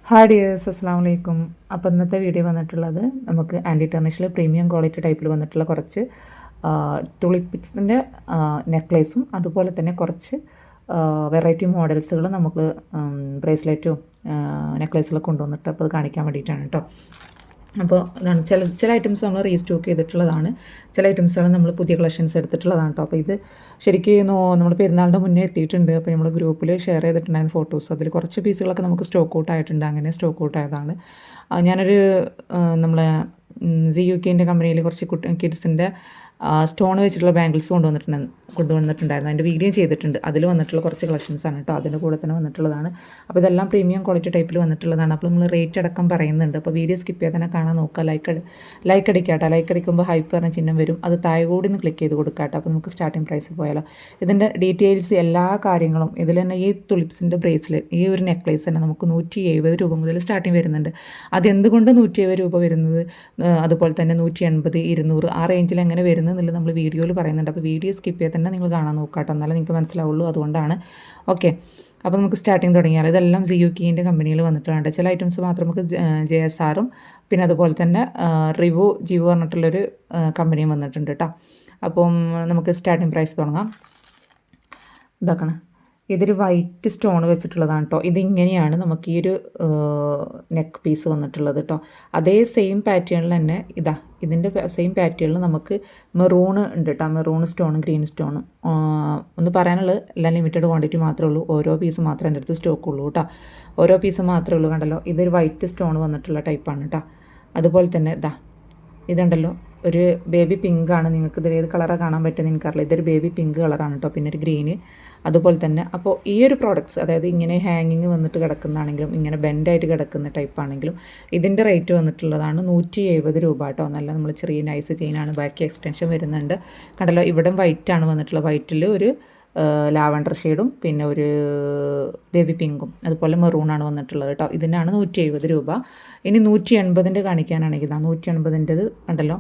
Hi dears, അസ്സാം വലൈക്കും. അപ്പോൾ ഇന്നത്തെ വീഡിയോ വന്നിട്ടുള്ളത് നമുക്ക് ആൻറ്റി ടെർണിഷിൽ പ്രീമിയം ക്വാളിറ്റി ടൈപ്പിൽ വന്നിട്ടുള്ള കുറച്ച് തുളിപ്പിക്സിൻ്റെ നെക്ലേസും അതുപോലെ തന്നെ കുറച്ച് വെറൈറ്റി മോഡൽസുകൾ നമുക്ക് ബ്രേസ്ലെറ്റും നെക്ലേസുകളൊക്കെ കൊണ്ടുവന്നിട്ട് അപ്പോൾ അത് കാണിക്കാൻ വേണ്ടിയിട്ടാണ് കേട്ടോ. അപ്പോൾ ഇതാണ് ചില ഐറ്റംസ് നമ്മൾ റീസ്റ്റോക്ക് ചെയ്തിട്ടുള്ളതാണ്, ചില ഐറ്റംസുകൾ നമ്മൾ പുതിയ കളക്ഷൻസ് എടുത്തിട്ടുള്ളതാണ് കേട്ടോ. അപ്പോൾ ഇത് ശരിക്കും നമ്മൾ പെരുന്നാളിൻ്റെ മുന്നേ എത്തിയിട്ടുണ്ട്. അപ്പോൾ നമ്മൾ ഗ്രൂപ്പിൽ ഷെയർ ചെയ്തിട്ടുണ്ടായിരുന്ന ഫോട്ടോസ്, അതിൽ കുറച്ച് പീസുകളൊക്കെ നമുക്ക് സ്റ്റോക്ക് ഔട്ട് ആയിട്ടുണ്ട്. അങ്ങനെ സ്റ്റോക്ക് ഔട്ട് ആയതാണ്. ഞാനൊരു നമ്മളെ ZUKൻ്റെ കമ്പനിയിൽ കുറച്ച് കിഡ്സിൻ്റെ സ്റ്റോൺ വെച്ചിട്ടുള്ള ബാംഗിൾസ് കൊണ്ടുവന്നിട്ടുണ്ടായിരുന്നു. അതിൻ്റെ വീഡിയോ ചെയ്തിട്ടുണ്ട്. അതിൽ വന്നിട്ടുള്ള കുറച്ച് കളക്ഷൻസാണ് കേട്ടോ. അതിൻ്റെ കൂടെ തന്നെ വന്നിട്ടുള്ളതാണ്. അപ്പോൾ ഇതെല്ലാം പ്രീമിയം ക്വാളിറ്റി ടൈപ്പിൽ വന്നിട്ടുള്ളതാണ്. അപ്പോൾ നമ്മൾ റേറ്റ് അടക്കം പറയുന്നുണ്ട്. അപ്പോൾ വീഡിയോ സ്കിപ്പ് ചെയ്യാൻ തന്നെ കാണാൻ നോക്കുക. ലൈക്ക് അടിക്കാട്ടോ. ലൈക്ക് അടിക്കുമ്പോൾ ഹൈപ്പ് പറഞ്ഞ ചിഹ്നം വരും. അത് താഴെ കൂടി ഒന്ന് ക്ലിക്ക് ചെയ്ത് കൊടുക്കാട്ടോ. അപ്പോൾ നമുക്ക് സ്റ്റാർട്ടിംഗ് പ്രൈസ് പോയാലോ. ഇതിൻ്റെ ഡീറ്റെയിൽസ് എല്ലാ കാര്യങ്ങളും ഇതിൽ തന്നെ ഈ തുളിപ്സിൻ്റെ ബ്രേസ്ലെറ്റ്, ഈ ഒരു നെക്ലേസ് തന്നെ നമുക്ക് 170 രൂപ മുതൽ സ്റ്റാർട്ടിങ് വരുന്നുണ്ട്. അതെന്തുകൊണ്ട് 170 രൂപ വരുന്നത്, അതുപോലെ തന്നെ 180, 200 ആ റേഞ്ചിൽ എങ്ങനെ വരുന്നത് എന്നുള്ളത് നമ്മൾ വീഡിയോയിൽ പറയുന്നുണ്ട്. അപ്പോൾ വീഡിയോ സ്കിപ്പ് ചെയ്ത് തന്നെ നിങ്ങൾ കാണാൻ നോക്കാട്ടോ, എന്നാലേ നിങ്ങൾക്ക് മനസ്സിലാവുള്ളൂ. അതുകൊണ്ടാണ്. ഓക്കെ, അപ്പോൾ നമുക്ക് സ്റ്റാർട്ടിങ് തുടങ്ങിയാൽ ഇതെല്ലാം ZUKൻ്റെ കമ്പനിയിൽ വന്നിട്ടുണ്ട്. ചില ഐറ്റംസ് മാത്രം നമുക്ക് JSRും പിന്നെ അതുപോലെ തന്നെ റിവോ ജിവോ പറഞ്ഞിട്ടുള്ളൊരു കമ്പനിയും വന്നിട്ടുണ്ട് കേട്ടോ. അപ്പം നമുക്ക് സ്റ്റാർട്ടിങ് പ്രൈസ് തുടങ്ങാം. ഇതാക്കണം, ഇതൊരു വൈറ്റ് സ്റ്റോൺ വെച്ചിട്ടുള്ളതാണ് കേട്ടോ. ഇതിങ്ങനെയാണ് നമുക്ക് ഈ ഒരു നെക്ക് പീസ് വന്നിട്ടുള്ളത് കേട്ടോ. അതേ സെയിം പാറ്റേണിൽ തന്നെ ഇതിൻ്റെ സെയിം പാറ്റേണിൽ നമുക്ക് മെറൂൺ ഉണ്ട് കേട്ടോ. മെറൂൺ സ്റ്റോണും ഗ്രീൻ സ്റ്റോണും ഒന്ന് പറയാനുള്ളത് എല്ലാം ലിമിറ്റഡ് ക്വാണ്ടിറ്റി മാത്രമേ ഉള്ളൂ. ഓരോ പീസ് മാത്രമേ എൻ്റെ അടുത്ത് സ്റ്റോക്ക് ഉള്ളൂ കേട്ടോ. ഓരോ പീസ് മാത്രമേ ഉള്ളൂ. കണ്ടല്ലോ, ഇതൊരു വൈറ്റ് സ്റ്റോൺ വന്നിട്ടുള്ള ടൈപ്പാണ് കേട്ടോ. അതുപോലെ തന്നെ ഇതുണ്ടല്ലോ, ഒരു ബേബി പിങ്കാണ്. നിങ്ങൾക്ക് ഇതിൽ ഏത് കളറാണ് കാണാൻ പറ്റുന്നത് എനിക്കറിയില്ല. ഇതൊരു ബേബി പിങ്ക് കളറാണ് കേട്ടോ. പിന്നെ ഒരു ഗ്രീന് അതുപോലെ തന്നെ. അപ്പോൾ ഈ ഒരു പ്രോഡക്ട്സ്, അതായത് ഇങ്ങനെ ഹാങ്ങിങ് വന്നിട്ട് കിടക്കുന്നതാണെങ്കിലും ഇങ്ങനെ ബെൻഡായിട്ട് കിടക്കുന്ന ടൈപ്പാണെങ്കിലും ഇതിൻ്റെ റേറ്റ് വന്നിട്ടുള്ളതാണ് 170 രൂപ കേട്ടോ. നല്ല നമ്മൾ ചെറിയ നൈസ് ചെയിനാണ്. ബാക്കി എക്സ്റ്റൻഷൻ വരുന്നുണ്ട്. കണ്ടല്ലോ, ഇവിടെ വൈറ്റാണ് വന്നിട്ടുള്ളത്. വൈറ്റിൽ ഒരു ലാവണ്ടർ ഷെയ്ഡും പിന്നെ ഒരു ബേബി പിങ്കും അതുപോലെ മെറൂണാണ് വന്നിട്ടുള്ളത് കേട്ടോ. ഇതിനാണ് 170 രൂപ. ഇനി 180ൻ്റെ കാണിക്കാനാണെങ്കിൽ 180ൻ്റെത് കണ്ടല്ലോ,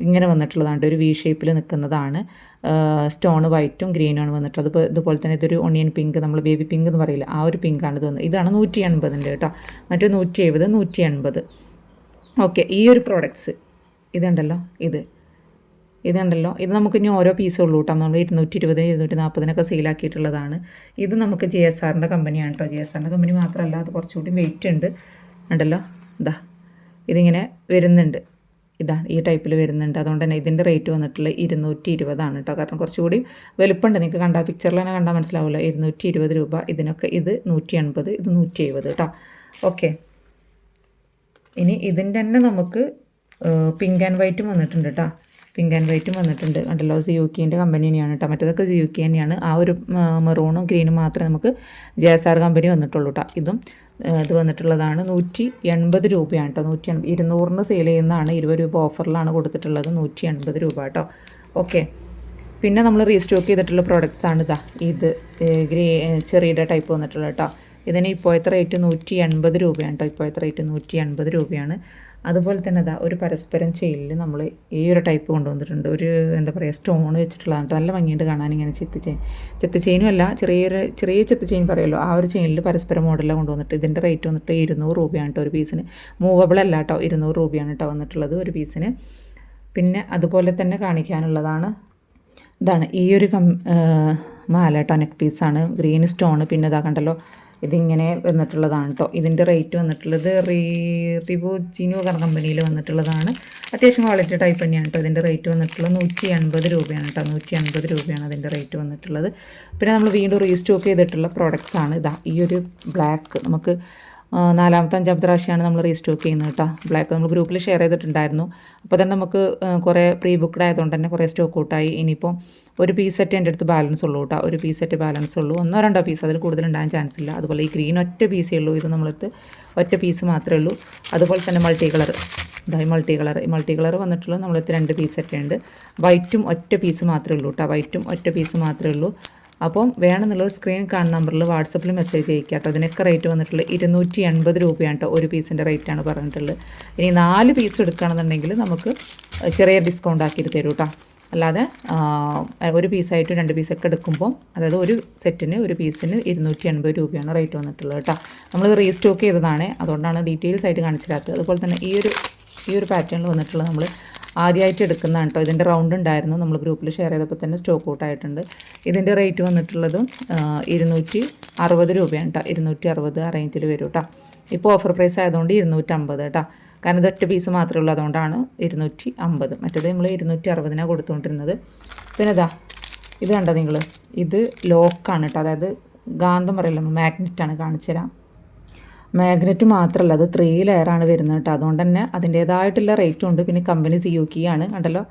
ഇങ്ങനെ വന്നിട്ടുള്ളതാണ്. ഒരു വി ഷേപ്പിൽ നിൽക്കുന്നതാണ്. സ്റ്റോൺ വൈറ്റും ഗ്രീനുമാണ് വന്നിട്ടുള്ളത്. ഇതുപോലെ തന്നെ ഇതൊരു ഒണിയൻ പിങ്ക്, നമ്മൾ ബേബി പിങ്ക് എന്ന് പറയില്ല, ആ ഒരു പിങ്കാണ് ഇത് വന്നത്. ഇതാണ് 180ൻ്റെ കേട്ടോ. മറ്റേ 170, 180. ഓക്കെ, ഈ ഒരു പ്രോഡക്ട്സ് ഇതുണ്ടല്ലോ, ഇതുണ്ടല്ലോ, ഇത് നമുക്ക് ഇനി ഓരോ പീസേ ഉള്ളൂ കേട്ടോ. നമ്മൾ 220, 240 സെയിലാക്കിയിട്ടുള്ളതാണ്. ഇത് നമുക്ക് JSRൻ്റെ കമ്പനിയാണ് കേട്ടോ. JSRൻ്റെ കമ്പനി മാത്രമല്ല, അത് കുറച്ചുകൂടി വെയിറ്റ് ഉണ്ട്. ഉണ്ടല്ലോ, ഇതിങ്ങനെ വരുന്നുണ്ട്. ഇതാണ് ഈ ടൈപ്പിൽ വരുന്നുണ്ട്. അതുകൊണ്ട് തന്നെ ഇതിൻ്റെ റേറ്റ് വന്നിട്ടുള്ളത് 220 കേട്ടോ. കാരണം കുറച്ചുകൂടി വലുപ്പമുണ്ട്. നിങ്ങൾക്ക് കണ്ടാൽ പിക്ചറിൽ തന്നെ കണ്ടാൽ മനസ്സിലാവില്ല. 220 രൂപ ഇതിനൊക്കെ. ഇത് 180, ഇത് 170 കേട്ടോ. ഓക്കെ, ഇനി ഇതിൻ്റെ തന്നെ നമുക്ക് പിങ്ക് ആൻഡ് വൈറ്റും വന്നിട്ടുണ്ട് കേട്ടോ. പിങ്ക് ആൻഡ് വൈറ്റും വന്നിട്ടുണ്ട്. കണ്ടല്ലോ, ZUKൻ്റെ കമ്പനി തന്നെയാണ് കേട്ടോ. മറ്റേതൊക്കെ ZUK തന്നെയാണ്. ആ ഒരു മെറൂണും ഗ്രീനും മാത്രമേ നമുക്ക് JSR കമ്പനി വന്നിട്ടുള്ളൂ കേട്ടോ. ഇത് വന്നിട്ടുള്ളതാണ് 180 രൂപയാണ് കേട്ടോ. 200 സെയിൽ ചെയ്യുന്നതാണ്. 20 രൂപ ഓഫറിലാണ് കൊടുത്തിട്ടുള്ളത്. 180 രൂപ കേട്ടോ. ഓക്കെ, പിന്നെ നമ്മൾ റീസ്റ്റോക്ക് ചെയ്തിട്ടുള്ള പ്രോഡക്റ്റ്സ് ആണ് ഇത് ചെറിയുടെ ടൈപ്പ് വന്നിട്ടുള്ളത് കേട്ടോ. ഇതിന് ഇപ്പോഴത്തെ റേറ്റ് 180 രൂപയാണ് കേട്ടോ. ഇപ്പോഴത്തെ റേറ്റ് 180 രൂപയാണ്. അതുപോലെ തന്നെ ഒരു പരസ്പരം ചെയിനിൽ നമ്മൾ ഈ ഒരു ടൈപ്പ് കൊണ്ടുവന്നിട്ടുണ്ട്. ഒരു എന്താ പറയുക, സ്റ്റോൺ വെച്ചിട്ടുള്ളതാണ്. നല്ല ഭംഗിയുണ്ട് കാണാൻ. ഇങ്ങനെ ചെത്ത് ചെയിനും അല്ല, ചെറിയ ചെത്ത് ചെയിൻ പറയുമല്ലോ, ആ ഒരു ചെയിനിൽ പരസ്പരം മോഡലാണ് കൊണ്ടുവന്നിട്ട്. ഇതിൻ്റെ റേറ്റ് വന്നിട്ട് 200 രൂപയാണ് കേട്ടോ ഒരു പീസിന്. മൂവബിൾ അല്ല കേട്ടോ. 200 രൂപയാണ് കേട്ടോ വന്നിട്ടുള്ളത് ഒരു പീസിന്. പിന്നെ അതുപോലെ തന്നെ കാണിക്കാനുള്ളതാണ് ഇതാണ് ഈ ഒരു മാല കേട്ടോ. നെക്ക് പീസാണ്, ഗ്രീൻ സ്റ്റോൺ. പിന്നെ കണ്ടല്ലോ, ഇതിങ്ങനെ വന്നിട്ടുള്ളതാണ് കേട്ടോ. ഇതിൻ്റെ റേറ്റ് വന്നിട്ടുള്ളത് റിവോ ജിനോ കമ്പനിയിൽ വന്നിട്ടുള്ളതാണ്. അത്യാവശ്യം ക്വാളിറ്റി ടൈപ്പ് തന്നെയാണ് കേട്ടോ. ഇതിൻ്റെ റേറ്റ് വന്നിട്ടുള്ളത് 180 രൂപയാണ് കേട്ടോ. 180 രൂപയാണ് അതിൻ്റെ റേറ്റ് വന്നിട്ടുള്ളത്. പിന്നെ നമ്മൾ വീണ്ടും റീസ്റ്റോക്ക് ചെയ്തിട്ടുള്ള പ്രോഡക്റ്റ്സ് ആണ് ഈ ഒരു ബ്ലാക്ക്. നമുക്ക് 4ാമത്തെ 5ാമത്തെ പ്രാവശ്യമാണ് നമ്മൾ റീസ്റ്റോക്ക് ചെയ്യുന്നത് കേട്ടോ. ബ്ലാക്ക് നമ്മൾ ഗ്രൂപ്പിൽ ഷെയർ ചെയ്തിട്ടുണ്ടായിരുന്നു. അപ്പോൾ തന്നെ നമുക്ക് കുറേ പ്രീ ബുക്ക്ഡ് ആയതുകൊണ്ട് തന്നെ കുറേ സ്റ്റോക്ക് ഔട്ടായി. ഇനിയിപ്പോൾ ഒരു പീസ് സെറ്റ് എൻ്റെ അടുത്ത് ബാലൻസ് ഉള്ളൂ കേട്ടോ. ഒരു പീസ് സെറ്റ് ബാലൻസ് ഉള്ളൂ. 1-2 പീസ്, അതിൽ കൂടുതൽ ഉണ്ടാകാൻ ചാൻസ് ഇല്ല. അതുപോലെ ഈ ഗ്രീൻ ഒറ്റ പീസേ ഉള്ളൂ. ഇത് നമ്മളടുത്ത് ഒറ്റ പീസ് മാത്രമേ ഉള്ളൂ. അതുപോലെ തന്നെ മൾട്ടി കളർ വന്നിട്ടുള്ളത് നമ്മളടുത്ത് 2 പീസ് സെറ്റ് ഉണ്ട്. വൈറ്റും ഒറ്റ പീസ് മാത്രമേ ഉള്ളൂ കേട്ടോ. വൈറ്റും ഒറ്റ പീസ് മാത്രമേ ഉള്ളൂ. അപ്പം വേണമെന്നുള്ളത് സ്ക്രീൻ കാണുന്ന നമ്പറിൽ വാട്സപ്പിൽ മെസ്സേജ് അയക്കുക കേട്ടോ. അതിനൊക്കെ റേറ്റ് വന്നിട്ടുള്ളത് 280 രൂപയാണ് കേട്ടോ. ഒരു പീസിൻ്റെ റേറ്റാണ് പറഞ്ഞിട്ടുള്ളത്. ഇനി 4 പീസ് എടുക്കുകയാണെന്നുണ്ടെങ്കിൽ നമുക്ക് ചെറിയ ഡിസ്കൗണ്ട് ആക്കിയിട്ട് തരും കേട്ടോ. അല്ലാതെ ഒരു പീസായിട്ട് 2 പീസൊക്കെ എടുക്കുമ്പോൾ അതായത് ഒരു സെറ്റിന് ഒരു പീസിന് 280 രൂപയാണ് റേറ്റ് വന്നിട്ടുള്ളത് കേട്ടോ. നമ്മൾ റീസ്റ്റോക്ക് ചെയ്തതാണ്, അതുകൊണ്ടാണ് ഡീറ്റെയിൽസ് ആയിട്ട് കാണിച്ചിരാത്തത്. അതുപോലെ തന്നെ ഈ ഒരു പാറ്റേണിൽ വന്നിട്ടുള്ളത് നമ്മൾ ആദ്യമായിട്ട് എടുക്കുന്നതാണ് കേട്ടോ. ഇതിൻ്റെ റൗണ്ട് ഉണ്ടായിരുന്നു, നമ്മൾ ഗ്രൂപ്പിൽ ഷെയർ ചെയ്തപ്പോൾ തന്നെ സ്റ്റോക്ക് ഔട്ട് ആയിട്ടുണ്ട്. ഇതിൻ്റെ റേറ്റ് വന്നിട്ടുള്ളതും 260 രൂപയാണ് കേട്ടോ. 260 ആ റേഞ്ചിൽ വരും കേട്ടോ. ഇപ്പോൾ ഓഫർ പ്രൈസ് ആയതുകൊണ്ട് 250 കേട്ടോ. കാരണം ഇത് ഒറ്റ പീസ് മാത്രമേ ഉള്ളൂ, അതുകൊണ്ടാണ് 250. മറ്റേത് നമ്മൾ 260 കൊടുത്തുകൊണ്ടിരുന്നത്. പിന്നെ ഇത് കണ്ടോ നിങ്ങൾ, ഇത് ലോക്കാണ് കേട്ടോ. അതായത് ഗാന്ധം പറയില്ല, മാഗ്നറ്റാണ്. കാണിച്ചു തരാം. മാഗ്നറ്റ് മാത്രമല്ല, അത് 3 ലെയറാണ് വരുന്നത് കേട്ടോ. അതുകൊണ്ട് തന്നെ അതിൻ്റേതായിട്ടുള്ള റേറ്റും ഉണ്ട്. പിന്നെ കമ്പനി സിയൂക്കി ആണ്, കണ്ടല്ലോ,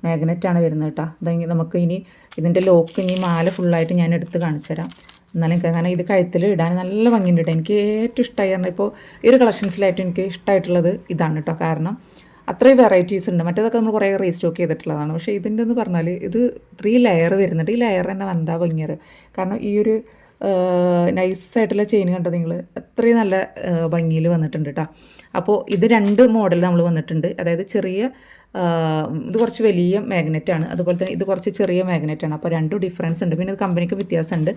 മാഗ്നറ്റാണ് വരുന്നത് കേട്ടോ. അതെങ്കിൽ നമുക്ക് ഇനി ഇതിൻ്റെ ലോക്ക് ഇനി മാല ഫുള്ളായിട്ട് ഞാൻ എടുത്ത് കാണിച്ചു തരാം. എന്നാലും കാരണം ഇത് കഴുത്തിൽ ഇടാൻ നല്ല ഭംഗിയുണ്ട് കേട്ടോ. എനിക്ക് ഏറ്റവും ഇഷ്ടമായി പറഞ്ഞാൽ ഇപ്പോൾ ഈ ഒരു കളക്ഷൻസിലായിട്ടും എനിക്ക് ഇഷ്ടമായിട്ടുള്ളത് ഇതാണ് കേട്ടോ. കാരണം അത്രയും വെറൈറ്റീസ് ഉണ്ട്. മറ്റേതൊക്കെ നമ്മൾ കുറേ റീസ്റ്റോക്ക് ചെയ്തിട്ടുള്ളതാണ്. പക്ഷേ ഇതിൻ്റെ എന്ന് പറഞ്ഞാൽ ഇത് 3 ലെയർ വരുന്നുണ്ട്. ഈ ലെയർ തന്നെ എന്താ ഭംഗിയത്. കാരണം ഈ ഒരു നൈസായിട്ടുള്ള ചെയിൻ കണ്ടത് നിങ്ങൾ, അത്രയും നല്ല ഭംഗിയിൽ വന്നിട്ടുണ്ട് കേട്ടോ. അപ്പോൾ ഇത് 2 മോഡൽ നമ്മൾ വന്നിട്ടുണ്ട്. അതായത് ഇത് കുറച്ച് വലിയ മാഗ്നറ്റാണ്, അതുപോലെ തന്നെ ഇത് കുറച്ച് ചെറിയ മാഗ്നറ്റാണ്. അപ്പോൾ 2 ഡിഫറൻസ് ഉണ്ട്. പിന്നെ ഇത് കമ്പനിക്ക് വ്യത്യാസമുണ്ട്.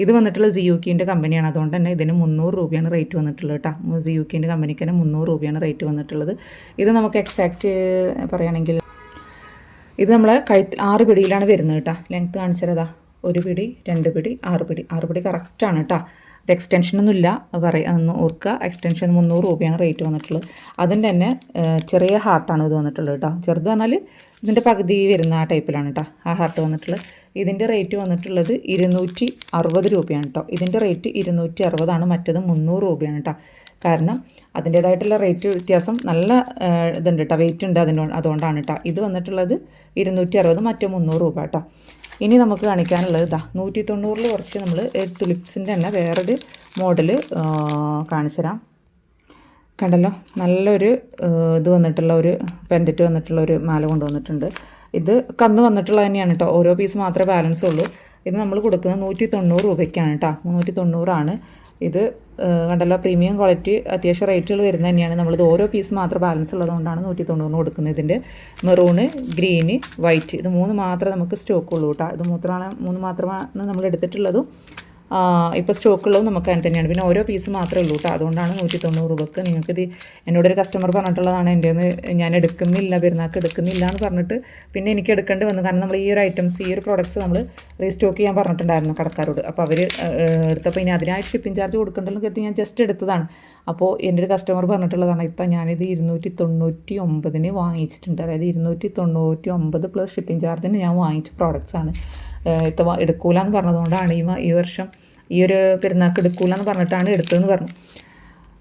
ഇത് വന്നിട്ടുള്ള സിയൂക്കിൻ്റെ കമ്പനിയാണ്, അതുകൊണ്ട് തന്നെ ഇതിന് 300 രൂപയാണ് റേറ്റ് വന്നിട്ടുള്ളത് കേട്ടോ. സിയൂക്കിൻ്റെ കമ്പനിക്ക് തന്നെ 300 രൂപയാണ് റേറ്റ് വന്നിട്ടുള്ളത്. ഇത് നമുക്ക് എക്സാക്റ്റ് പറയുകയാണെങ്കിൽ ഇത് നമ്മളെ 6 പിടിയിലാണ് വരുന്നത് കേട്ടോ. ലെങ്ത്ത് കാണിച്ചതാ, 1 പിടി 2 പിടി 6 പിടി 6 പിടി കറക്റ്റാണ് കേട്ടോ. അത് എക്സ്റ്റൻഷനൊന്നും ഇല്ല അതൊന്ന് ഓർക്കുക. എക്സ്റ്റൻഷൻ 300 രൂപയാണ് റേറ്റ് വന്നിട്ടുള്ളത്. അതിൻ്റെ തന്നെ ചെറിയ ഹാർട്ടാണ് ഇത് വന്നിട്ടുള്ളത് കേട്ടോ. ചെറുത് പറഞ്ഞാൽ ഇതിൻ്റെ പകുതി വരുന്ന ആ ടൈപ്പിലാണ് കേട്ടോ ആ ഹാർട്ട് വന്നിട്ടുള്ളത്. ഇതിൻ്റെ റേറ്റ് വന്നിട്ടുള്ളത് 260 രൂപയാണ് കേട്ടോ. ഇതിൻ്റെ റേറ്റ് 260 മറ്റേത് 300 രൂപയാണ് കേട്ടോ. കാരണം അതിൻ്റേതായിട്ടുള്ള റേറ്റ് വ്യത്യാസം നല്ല ഇതുണ്ട് കേട്ടോ, വെയിറ്റ് ഉണ്ട് അതുകൊണ്ടാണ് കേട്ടോ. ഇത് വന്നിട്ടുള്ളത് 260, മറ്റേ 300 രൂപ കേട്ടോ. ഇനി നമുക്ക് കാണിക്കാനുള്ളത് 190 കുറച്ച് നമ്മൾ തുലിപ്സിൻ്റെ തന്നെ വേറൊരു മോഡൽ കാണിച്ചു തരാം. കണ്ടല്ലോ, നല്ലൊരു ഇത് വന്നിട്ടുള്ള ഒരു പെൻഡറ്റ് വന്നിട്ടുള്ള ഒരു മാല കൊണ്ടുവന്നിട്ടുണ്ട്. ഇത് കന്ന് വന്നിട്ടുള്ളത് തന്നെയാണ് കേട്ടോ. ഓരോ പീസ് മാത്രമേ ബാലൻസ് ഉള്ളൂ. ഇത് നമ്മൾ കൊടുക്കുന്നത് 190 രൂപയ്ക്കാണ് കേട്ടോ. 390 ഇത് കണ്ടല്ലോ, പ്രീമിയം ക്വാളിറ്റി അത്യാവശ്യം റേറ്റുകൾ വരുന്നത് തന്നെയാണ്. നമ്മളിത് ഓരോ പീസ് മാത്രം ബാലൻസ് ഉള്ളതുകൊണ്ടാണ് 190 കൊടുക്കുന്നത്. ഇതിൻ്റെ മെറൂണ്, ഗ്രീന്, വൈറ്റ് ഇത് 3 മാത്രമേ നമുക്ക് സ്റ്റോക്ക് ഉള്ളൂ കേട്ടോ. ഇത് 3 മാത്രമാണ് നമ്മൾ എടുത്തിട്ടുള്ളതും. ഇപ്പോൾ സ്റ്റോക്കുള്ളതും നമുക്ക് അങ്ങനെ തന്നെയാണ്. പിന്നെ ഓരോ പീസ് മാത്രമേ ഉള്ളൂ കേട്ടോ. അതുകൊണ്ടാണ് 190 രൂപക്ക്. നിങ്ങൾക്കിത് എന്നോടൊരു കസ്റ്റമർ പറഞ്ഞിട്ടുള്ളതാണ്, എൻ്റെ ഞാൻ എടുക്കുന്നില്ല, പെരുന്നാൾക്ക് എടുക്കുന്നില്ല എന്ന് പറഞ്ഞിട്ട് പിന്നെ എനിക്ക് എടുക്കേണ്ടി വന്നു. കാരണം നമ്മൾ ഈ ഒരു ഐറ്റംസ്, ഈ ഒരു പ്രോഡക്റ്റ്സ് നമ്മൾ റീസ്റ്റോക്ക് ചെയ്യാൻ പറഞ്ഞിട്ടുണ്ടായിരുന്നു കടക്കാരോട്. അപ്പോൾ അവർ എടുത്തപ്പോൾ ഇനി അതിനായിട്ട് ഷിപ്പിംഗ് ചാർജ് കൊടുക്കേണ്ടതെന്ന് കരുതി ഞാൻ ജസ്റ്റ് എടുത്തതാണ്. അപ്പോൾ എൻ്റെ ഒരു കസ്റ്റമർ പറഞ്ഞിട്ടുള്ളതാണ്, ഞാനിത് 299 വാങ്ങിച്ചിട്ടുണ്ട്. അതായത് 299 പ്ലസ് ഷിപ്പിംഗ് ചാർജിന് ഞാൻ വാങ്ങിച്ച പ്രോഡക്റ്റ്സാണ്. എടുക്കൂല എന്ന് പറഞ്ഞതുകൊണ്ടാണ് ഈ വർഷം ഈ ഒരു പെരുന്നാൾക്ക് എടുക്കൂല എന്ന് പറഞ്ഞിട്ടാണ് എടുത്തതെന്ന് പറഞ്ഞു.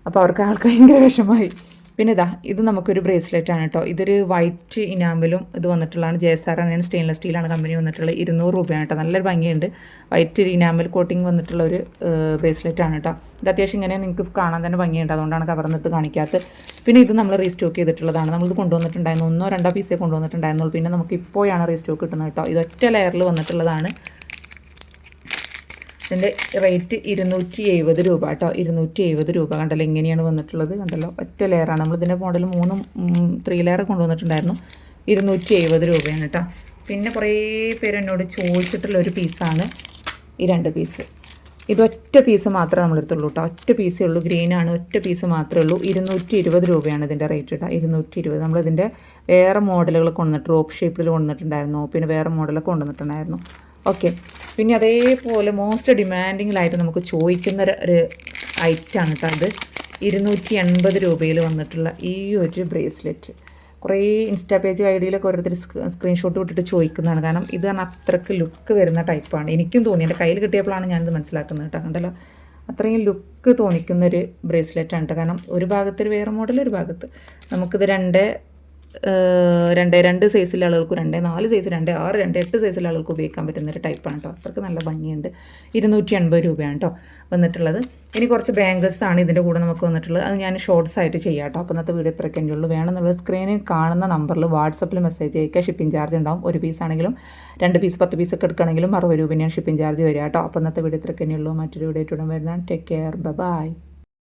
അപ്പോൾ അവർക്ക് ഭയങ്കര വിഷമമായി. പിന്നെ ഇത് നമുക്കൊരു ബ്രേസ്ലെറ്റാണ് കേട്ടോ. ഇതൊരു വൈറ്റ് ഇനാമ്പലും ഇത് വന്നിട്ടുള്ളതാണ്. JSR ആണ്, സ്റ്റെയിൻലെസ് സ്റ്റീലാണ് കമ്പനി വന്നിട്ടുള്ളത്. 200 രൂപയാണ് കേട്ടോ. നല്ലൊരു ഭംഗിയുണ്ട്. വൈറ്റ് ഇനാമ്പൽ കോട്ടിങ് വന്നിട്ടുള്ള ഒരു ബ്രേസ്ലെറ്റാണ് കേട്ടോ. ഇത് അത്യാവശ്യം ഇങ്ങനെ നിങ്ങൾക്ക് കാണാൻ തന്നെ ഭംഗിയുണ്ട്, അതുകൊണ്ടാണ് കവർന്നിട്ട് കാണിക്കാത്തത്. പിന്നെ ഇത് നമ്മൾ റീസ്റ്റോക്ക് ചെയ്തിട്ടുള്ളതാണ്. നമ്മളിത് കൊണ്ടുവന്നിട്ടുണ്ടായിരുന്നു, 1-2 പീസേ കൊണ്ടുവന്നിട്ടുണ്ടായിരുന്നുള്ളൂ. പിന്നെ നമുക്ക് ഇപ്പോഴാണ് റീസ്റ്റോക്ക് കിട്ടുന്നത് കേട്ടോ. ഇത് ഒറ്റ ലെയറിൽ വന്നിട്ടുള്ളതാണ്. ഇതിൻ്റെ റേറ്റ് 270 രൂപ കേട്ടോ. 270 രൂപ. കണ്ടല്ലോ, ഇങ്ങനെയാണ് വന്നിട്ടുള്ളത്. കണ്ടല്ലോ, ഒറ്റ ലെയറാണ്. നമ്മളിതിൻ്റെ മോഡൽ 3 ലെയർ കൊണ്ടുവന്നിട്ടുണ്ടായിരുന്നു. 270 രൂപയാണ് കേട്ടോ. പിന്നെ കുറേ പേര് എന്നോട് ചോദിച്ചിട്ടുള്ള ഒരു പീസാണ് ഈ 2 പീസ്. ഇതൊറ്റ പീസ് മാത്രമേ നമ്മളെടുത്തുള്ളൂ കേട്ടോ. ഒറ്റ പീസേ ഉള്ളൂ. ഗ്രീനാണ്, ഒറ്റ പീസ് മാത്രമേ ഉള്ളൂ. 220 രൂപയാണ് ഇതിൻ്റെ റേറ്റ് കേട്ടോ. 220. നമ്മളിതിൻ്റെ വേറെ മോഡലുകൾ കൊണ്ടുവന്നിട്ട് റോപ്പ് ഷേപ്പിൽ കൊണ്ടുവന്നിട്ടുണ്ടായിരുന്നു. പിന്നെ വേറെ മോഡലൊക്കെ കൊണ്ടുവന്നിട്ടുണ്ടായിരുന്നു. ഓക്കെ. പിന്നെ അതേപോലെ മോസ്റ്റ് ഡിമാൻഡിങ്ങിലായിട്ട് നമുക്ക് ചോദിക്കുന്ന ഒരു ഐറ്റമാണ് കേട്ടോ. അത് 280 രൂപയിൽ വന്നിട്ടുള്ള ഈ ഒരു ബ്രേസ്ലെറ്റ്. കുറേ ഇൻസ്റ്റാ പേജ് ഐഡിയിലൊക്കെ ഓരോരുത്തർ സ്ക്രീൻഷോട്ട് വിട്ടിട്ട് ചോദിക്കുന്നതാണ്. കാരണം ഇത് പറഞ്ഞാൽ അത്രയ്ക്ക് ലുക്ക് വരുന്ന ടൈപ്പാണ്. എനിക്കും തോന്നി, എൻ്റെ കയ്യിൽ കിട്ടിയപ്പോഴാണ് ഞാനിത് മനസ്സിലാക്കുന്നത് കേട്ടോ. കണ്ടല്ലോ, അത്രയും ലുക്ക് തോന്നിക്കുന്നൊരു ബ്രേസ്ലെറ്റാണ് കേട്ടോ. കാരണം ഒരു ഭാഗത്ത് വേറെ മോഡൽ, ഒരു ഭാഗത്ത് നമുക്കിത് രണ്ട് സൈസിലെ ആളുകൾക്ക്, 4 സൈസ്, 6, 8 സൈസിലെ ആളുകൾക്ക് ഉപയോഗിക്കാൻ പറ്റുന്നൊരു ടൈപ്പാണ് കേട്ടോ. അത്രയ്ക്ക് നല്ല ഭംഗിയുണ്ട്. 280 രൂപയാണ് കേട്ടോ വന്നിട്ടുള്ളത്. ഇനി കുറച്ച് ബാംഗിൾസാണ് ഇതിൻ്റെ കൂടെ നമുക്ക് വന്നിട്ടുള്ളത്. അത് ഞാൻ ഷോർട്സ് ആയിട്ട് ചെയ്യാം കേട്ടോ. അപ്പോൾ ഇന്നത്തെ വീഡിയോ ഇത്രയ്ക്ക് തന്നെ ഉള്ളൂ. വേണമെന്നുള്ള സ്ക്രീനിൽ കാണുന്ന നമ്പറിൽ വാട്സപ്പിൽ മെസ്സേജ് അയക്കുക. ഷിപ്പിംഗ് ചാർജ് ഉണ്ടാവും. 1 പീസാണെങ്കിലും 2 പീസ് 10 പീസൊക്കെ എടുക്കുകയാണെങ്കിലും 60 രൂപയാണ് ഷിപ്പിംഗ് ചാർജ് വരിക കേട്ടോ. അപ്പോൾ ഇന്നത്തെ വീഡിയോ ഇത്രയ്ക്ക് തന്നെ ഉള്ളൂ. മറ്റൊരു വീഡിയോ ആയിട്ട് വരുന്നതാണ്. Take care, by.